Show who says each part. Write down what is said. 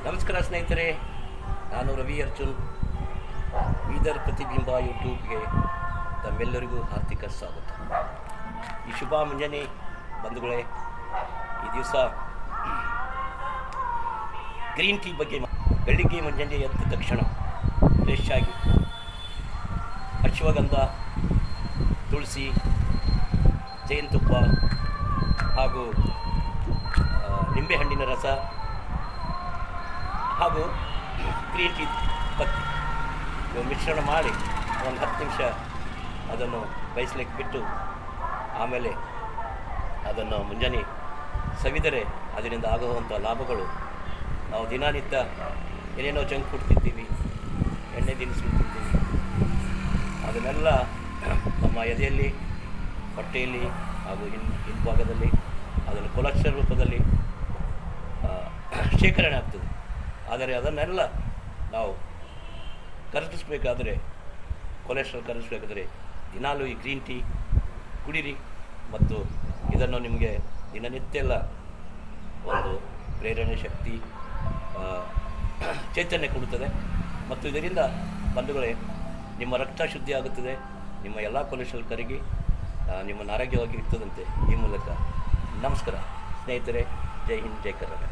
Speaker 1: ನಮಸ್ಕಾರ ಸ್ನೇಹಿತರೆ, ನಾನು ರವಿ ಅರ್ಜುನ್. ಬೀದರ್ ಪ್ರತಿಬಿಂಬ ಯೂಟ್ಯೂಬ್ಗೆ ತಮ್ಮೆಲ್ಲರಿಗೂ ಹಾರ್ದಿಕ ಸ್ವಾಗತ. ಈ ಶುಭ ಮುಂಜಾನೆ ಬಂಧುಗಳೇ, ಈ ದಿವಸ ಗ್ರೀನ್ ಟೀ ಬಗ್ಗೆ ಬೆಳಿಗ್ಗೆ ಮುಂಜಾನೆ ಎದ್ದ ತಕ್ಷಣ ಫ್ರೆಶ್ ಆಗಿ ಅಶ್ವಗಂಧ, ತುಳಸಿ, ಜೇನುತುಪ್ಪ ಹಾಗೂ ನಿಂಬೆಹಣ್ಣಿನ ರಸ ಹಾಗೂ ಗ್ರೀನ್ ಟೀ ಪತ್ತಿ ಇವು ಮಿಶ್ರಣ ಮಾಡಿ ಒಂದು 10 ನಿಮಿಷ ಅದನ್ನು ಬೇಯಿಸ್ಲಿಕ್ಕೆ ಬಿಟ್ಟು ಆಮೇಲೆ ಅದನ್ನು ಮುಂಜಾನೆ ಸವಿದರೆ ಅದರಿಂದ ಆಗುವಂಥ ಲಾಭಗಳು. ನಾವು ದಿನನಿತ್ಯ ಏನೇನೋ ಜಂಕ್ ಫುಡ್ ತಿಂತೀವಿ, ಎಣ್ಣೆ ತಿನಿಸುಗಳು ತಿಂತೀವಿ, ಅದನ್ನೆಲ್ಲ ನಮ್ಮ ಎದೆಯಲ್ಲಿ, ಹೊಟ್ಟೆಯಲ್ಲಿ ಹಾಗೂ ಹಿಂಭಾಗದಲ್ಲಿ ಅದನ್ನು ಕೊಲೆಸ್ಟ್ರಾಲ್ ರೂಪದಲ್ಲಿ ಶೇಖರಣೆ ಆಗ್ತದೆ. ಆದರೆ ಅದನ್ನೆಲ್ಲ ನಾವು ಕರಗಿಸ್ಬೇಕಾದ್ರೆ, ಕೊಲೆಸ್ಟ್ರಾಲ್ ಕರಗಿಸ್ಬೇಕಾದ್ರೆ ದಿನಾಲೂ ಈ ಗ್ರೀನ್ ಟೀ ಕುಡೀರಿ. ಮತ್ತು ಇದನ್ನು ನಿಮಗೆ ದಿನನಿತ್ಯ ಎಲ್ಲ ಒಂದು ಪ್ರೇರಣೆ, ಶಕ್ತಿ, ಚೈತನ್ಯ ಕೊಡುತ್ತದೆ. ಮತ್ತು ಇದರಿಂದ ಬಂಧುಗಳೇ, ನಿಮ್ಮ ರಕ್ತ ಶುದ್ಧಿ ಆಗುತ್ತದೆ, ನಿಮ್ಮ ಎಲ್ಲ ಕೊಲೆಸ್ಟ್ರಾಲ್ ಕರಗಿ ನಿಮ್ಮನ್ನು ಆರೋಗ್ಯವಾಗಿ ಇರ್ತದಂತೆ. ಈ ಮೂಲಕ ನಮಸ್ಕಾರ ಸ್ನೇಹಿತರೆ. ಜೈ ಹಿಂದ್, ಜೈ ಕರ್ನಾಟಕ.